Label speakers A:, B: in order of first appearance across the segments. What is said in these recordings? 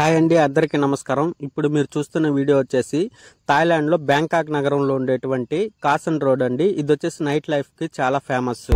A: Hi అండి, అందరికీ నమస్కారం. ఇప్పుడు మీరు చూస్తున్న వీడియో వచ్చేసి థాయిలాండ్లో బ్యాంకాక్ నగరంలో ఉండేటువంటి కాసన్ రోడ్ అండి. ఇది వచ్చేసి నైట్ లైఫ్కి చాలా ఫేమస్.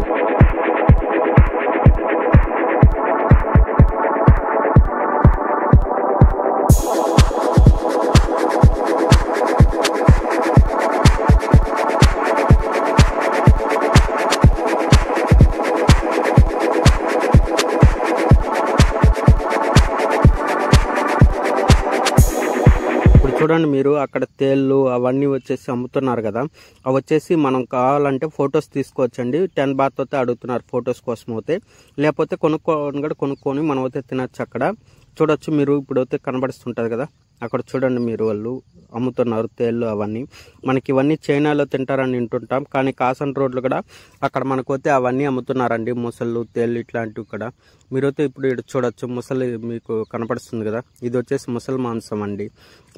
A: చూడండి, మీరు అక్కడ తేళ్ళు అవన్నీ వచ్చేసి అమ్ముతున్నారు కదా. అవి వచ్చేసి మనం కావాలంటే ఫొటోస్ తీసుకోవచ్చండి. 10 బాత్ అయితే అడుగుతున్నారు ఫొటోస్ కోసం అయితే. లేకపోతే కొనుక్కొని మనం అయితే తినచ్చు. అక్కడ చూడొచ్చు మీరు. ఇప్పుడు అయితే కనబడుతుంటుంది కదా, అక్కడ చూడండి మీరు, వాళ్ళు అమ్ముతున్నారు తేళ్ళు అవన్నీ. మనకి ఇవన్నీ చైనాలో తింటారని వింటుంటాం, కానీ కాసన్ రోడ్లు కూడా అక్కడ మనకైతే అవన్నీ అమ్ముతున్నారండి. ముసళ్ళు, తేళ్ళు ఇట్లాంటివి కూడా మీరైతే ఇప్పుడు ఇక్కడ చూడొచ్చు. ముసలి మీకు కనపడుతుంది కదా, ఇది వచ్చేసి ముసలి మాంసం అండి.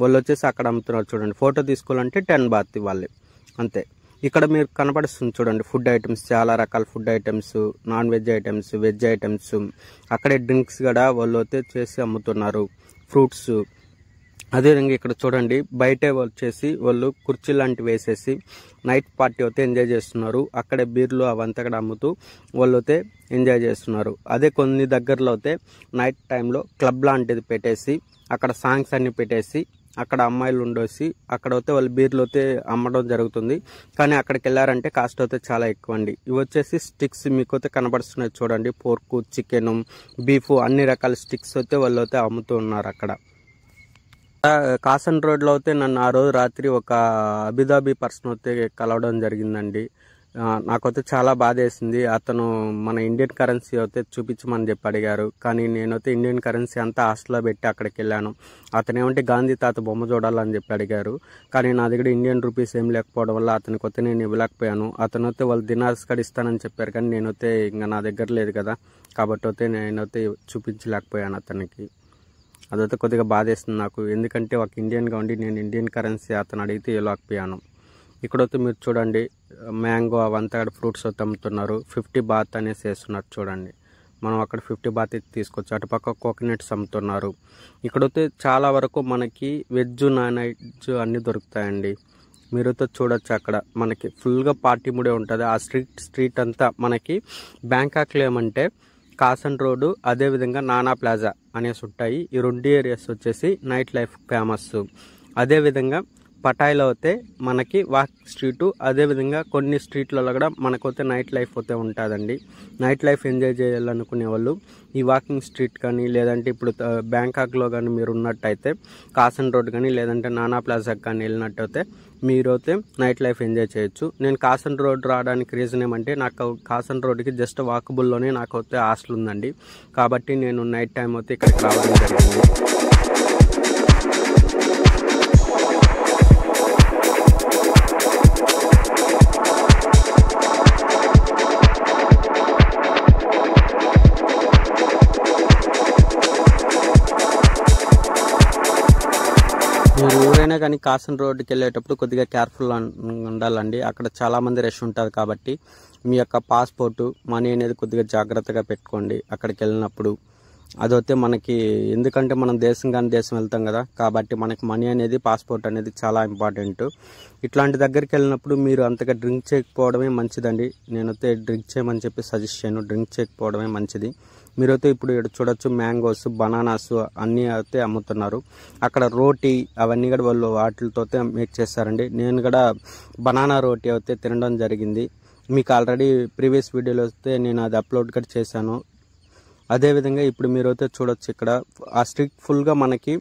A: వాళ్ళు వచ్చేసి అక్కడ అమ్ముతున్నారు. చూడండి, ఫోటో తీసుకోవాలంటే 10 బాత్ ఇవ్వాలి అంతే. ఇక్కడ మీరు కనపడుతుంది చూడండి, ఫుడ్ ఐటమ్స్, చాలా రకాల food items, non veg items, veg items. అక్కడే డ్రింక్స్ కూడా వాళ్ళు అయితే చేసి అమ్ముతున్నారు, ఫ్రూట్స్. అదేవిధంగా ఇక్కడ చూడండి, బయట వచ్చేసి వాళ్ళు కుర్చీ లాంటివి వేసేసి నైట్ పార్టీ అయితే ఎంజాయ్ చేస్తున్నారు. అక్కడే బీర్లు అవంతా కూడా అమ్ముతూ వాళ్ళు అయితే ఎంజాయ్ చేస్తున్నారు. అదే కొన్ని దగ్గరలో అయితే నైట్ టైంలో క్లబ్ లాంటిది పెట్టేసి అక్కడ సాంగ్స్ అన్ని పెట్టేసి అక్కడ అమ్మాయిలు ఉండేసి అక్కడ అయితే వాళ్ళు బీర్లు అయితే అమ్మడం జరుగుతుంది. కానీ అక్కడికి వెళ్ళారంటే కాస్ట్ అయితే చాలా ఎక్కువ అండి. ఇవి వచ్చేసి స్టిక్స్ మీకు అయితే కనబడుతున్నాయి చూడండి. పోర్కు, చికెన్, బీఫ్ అన్ని రకాల స్టిక్స్ అయితే వాళ్ళు అయితే అమ్ముతూ ఉన్నారు అక్కడ. కాసన్ రోడ్లో అయితే నన్ను ఆ రోజు రాత్రి ఒక అబుదాబి పర్సన్ అయితే కలవడం జరిగిందండి. నాకైతే చాలా బాధ వేసింది. అతను మన ఇండియన్ కరెన్సీ అయితే చూపించమని చెప్పి అడిగారు, కానీ నేనైతే ఇండియన్ కరెన్సీ అంతా హాస్టల్లో పెట్టి అక్కడికి వెళ్ళాను. అతను ఏమంటే గాంధీ తాత బొమ్మ చూడాలని చెప్పి అడిగారు, కానీ నా దగ్గర ఇండియన్ రూపీస్ ఏం లేకపోవడం వల్ల అతనికి అయితే నేను ఇవ్వలేకపోయాను. అతను అయితే వాళ్ళు దినార్స్ కూడా ఇస్తానని చెప్పారు, కానీ నేనైతే ఇంకా నా దగ్గర లేదు కదా, కాబట్టి అయితే నేనైతే చూపించలేకపోయాను అతనికి. అదైతే కొద్దిగా బాధేస్తుంది నాకు, ఎందుకంటే ఒక ఇండియన్గా ఉండి నేను ఇండియన్ కరెన్సీ అతను అడిగితే ఇవ్వలేకపోయాను. ఇక్కడైతే మీరు చూడండి, మ్యాంగో అవంతా ఫ్రూట్స్ అయితే అమ్ముతున్నారు. 50 బాత్ అనేసి వేస్తున్నారు చూడండి. మనం అక్కడ 50 బాత్ తీసుకోవచ్చు. అటుపక్క కోకోనట్స్ అమ్ముతున్నారు. ఇక్కడైతే చాలా వరకు మనకి వెజ్, నాన్ వెజ్ అన్నీ దొరుకుతాయండి. మీరైతే చూడొచ్చు, అక్కడ మనకి ఫుల్గా పార్టీ మూడే ఉంటుంది. ఆ స్ట్రీట్ అంతా మనకి బ్యాంకాక్లో ఏమంటే కాసన్ రోడ్డు, అదేవిధంగా నానా ప్లాజా అనేసి ఉంటాయి. ఈ 2 ఏరియాస్ వచ్చేసి నైట్ లైఫ్ ఫేమస్. అదేవిధంగా పటాయిలో అయితే మనకి వాక్ స్ట్రీటు, అదేవిధంగా కొన్ని స్ట్రీట్లలో కూడా మనకైతే నైట్ లైఫ్ అయితే ఉంటుందండి. నైట్ లైఫ్ ఎంజాయ్ చేయాలనుకునే వాళ్ళు ఈ వాకింగ్ స్ట్రీట్ కానీ, లేదంటే ఇప్పుడు బ్యాంకాక్లో కానీ మీరు ఉన్నట్టయితే కాసన్ రోడ్ కానీ, లేదంటే నానా ప్లాజాకి కానీ వెళ్ళినట్టయితే మీరైతే నైట్ లైఫ్ ఎంజాయ్ చేయొచ్చు. నేను కాసన్ రోడ్ రావడానికి రీజన్ ఏమంటే, నాకు కాసన్ రోడ్కి జస్ట్ వాకబుల్లోనే నాకు అయితే హాస్టల్ ఉందండి. కాబట్టి నేను నైట్ టైం అయితే ఇక్కడికి రావడం జరిగింది. మీరు ఎవరైనా కానీ కాసన్ రోడ్డుకి వెళ్ళేటప్పుడు కొద్దిగా కేర్ఫుల్ ఉండాలండి. అక్కడ చాలామంది రష్ ఉంటుంది, కాబట్టి మీ యొక్క పాస్పోర్టు, మనీ అనేది కొద్దిగా జాగ్రత్తగా పెట్టుకోండి అక్కడికి వెళ్ళినప్పుడు. అదైతే మనకి, ఎందుకంటే మనం దేశం కానీ దేశం వెళ్తాం కదా, కాబట్టి మనకి మనీ అనేది, పాస్పోర్ట్ అనేది చాలా ఇంపార్టెంట్. ఇట్లాంటి దగ్గరికి వెళ్ళినప్పుడు మీరు అంతగా డ్రింక్ చేయకపోవడమే మంచిదండి. నేనైతే డ్రింక్ చేయమని చెప్పి సజెస్ట్ చేయను, డ్రింక్ చేయకపోవడమే మంచిది. మీరైతే ఇప్పుడు ఇక్కడ చూడొచ్చు, మ్యాంగోస్, బనానాస్ అన్నీ అయితే అమ్ముతున్నారు. అక్కడ రోటీ అవన్నీ కూడా వాళ్ళు వాటితో మేక్ చేస్తారండి. నేను కూడా బనానా రోటీ అయితే తినడం జరిగింది. మీకు ఆల్రెడీ ప్రీవియస్ వీడియోలో అయితే నేను అది అప్లోడ్ కూడా చేశాను. అదేవిధంగా ఇప్పుడు మీరైతే చూడొచ్చు, ఇక్కడ ఆ స్ట్రీట్ ఫుల్గా మనకి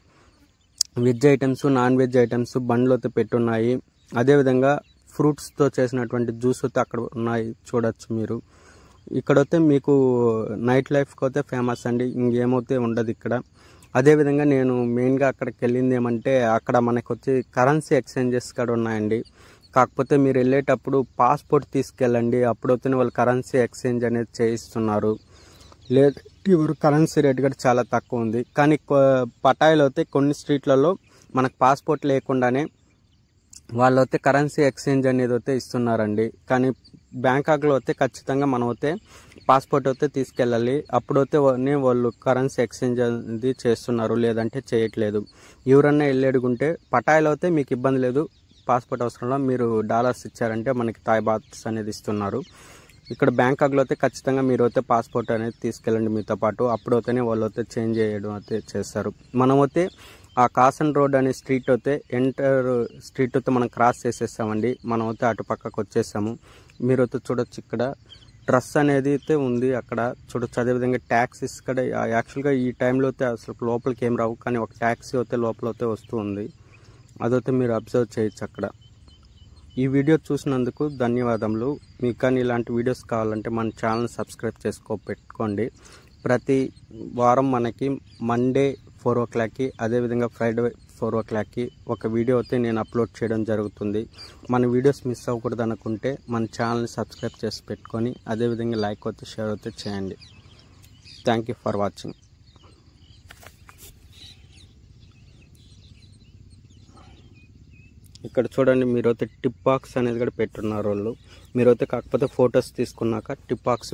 A: veg items, non veg items బండ్లు అయితే పెట్టున్నాయి. అదేవిధంగా ఫ్రూట్స్తో చేసినటువంటి జ్యూస్ అయితే అక్కడ ఉన్నాయి, చూడొచ్చు మీరు. ఇక్కడైతే మీకు నైట్ లైఫ్కి అయితే ఫేమస్ అండి, ఇంకేమైతే ఉండదు ఇక్కడ. అదేవిధంగా నేను మెయిన్గా అక్కడికి వెళ్ళింది ఏమంటే, అక్కడ మనకు వచ్చి కరెన్సీ ఎక్స్చేంజెస్ కూడా ఉన్నాయండి. కాకపోతే మీరు వెళ్ళేటప్పుడు పాస్పోర్ట్ తీసుకెళ్ళండి, అప్పుడైతే వాళ్ళు కరెన్సీ ఎక్స్చేంజ్ అనేది చేయిస్తున్నారు. లేదు, ఇప్పుడు కరెన్సీ రేట్ కూడా చాలా తక్కువ ఉంది. కానీ పటాయిలో అయితే కొన్ని స్ట్రీట్లలో మనకు పాస్పోర్ట్ లేకుండానే వాళ్ళు అయితే కరెన్సీ ఎక్స్చేంజ్ అనేది అయితే ఇస్తున్నారండి. కానీ బ్యాంకాక్లో అయితే ఖచ్చితంగా మనం అయితే పాస్పోర్ట్ అయితే తీసుకెళ్ళాలి. అప్పుడైతే వాళ్ళు కరెన్సీ ఎక్స్చేంజ్ అనేది చేస్తున్నారు, లేదంటే చేయట్లేదు. ఎవరన్నా వెళ్ళి అడుగుంటే పటాయిలో అయితే మీకు ఇబ్బంది లేదు, పాస్పోర్ట్ అవసరంలో మీరు డాలర్స్ ఇచ్చారంటే మనకి థాయ్ బాత్స్ అనేది ఇస్తున్నారు. ఇక్కడ బ్యాంకాక్లో అయితే ఖచ్చితంగా మీరు అయితే పాస్పోర్ట్ అనేది తీసుకెళ్ళండి మీతో పాటు. అప్పుడైతేనే వాళ్ళు అయితే చేంజ్ చేయడం అయితే చేస్తారు. మనమైతే ఆ కాసన్ రోడ్ అనే స్ట్రీట్ అయితే స్ట్రీట్ అయితే మనం క్రాస్ చేసేస్తామండి. మనం అయితే అటు పక్కకు వచ్చేసాము. మీరు అయితే చూడొచ్చు, ఇక్కడ డ్రెస్ అనేది అయితే ఉంది అక్కడ చూడొచ్చు. అదేవిధంగా ట్యాక్సీస్ ఇక్కడ యాక్చువల్గా ఈ టైంలో అయితే అసలు లోపలికి ఏం రావు, కానీ ఒక ట్యాక్సీ అయితే లోపల అయితే వస్తూ ఉంది. అదైతే మీరు అబ్జర్వ్ చేయొచ్చు అక్కడ. ఈ వీడియో చూసినందుకు ధన్యవాదములు. మీకు కానీ ఇలాంటి వీడియోస్ కావాలంటే మన ఛానల్ సబ్స్క్రైబ్ పెట్టుకోండి. ప్రతి వారం మనకి మండే 4 o'clockకి, అదేవిధంగా ఫ్రైడే 4 o'clockకి ఒక వీడియో అయితే నేను అప్లోడ్ చేయడం జరుగుతుంది. మన వీడియోస్ మిస్ అవ్వకూడదు అనుకుంటే మన ఛానల్ని సబ్స్క్రైబ్ చేసి పెట్టుకొని అదేవిధంగా లైక్ అయితే షేర్ అయితే చేయండి. Thank you for watching. ఇక్కడ చూడండి, మీరైతే టిప్ బాక్స్ అనేది కూడా పెట్టున్నారు వాళ్ళు. మీరైతే కాకపోతే ఫొటోస్ తీసుకున్నాక టిప్ బాక్స్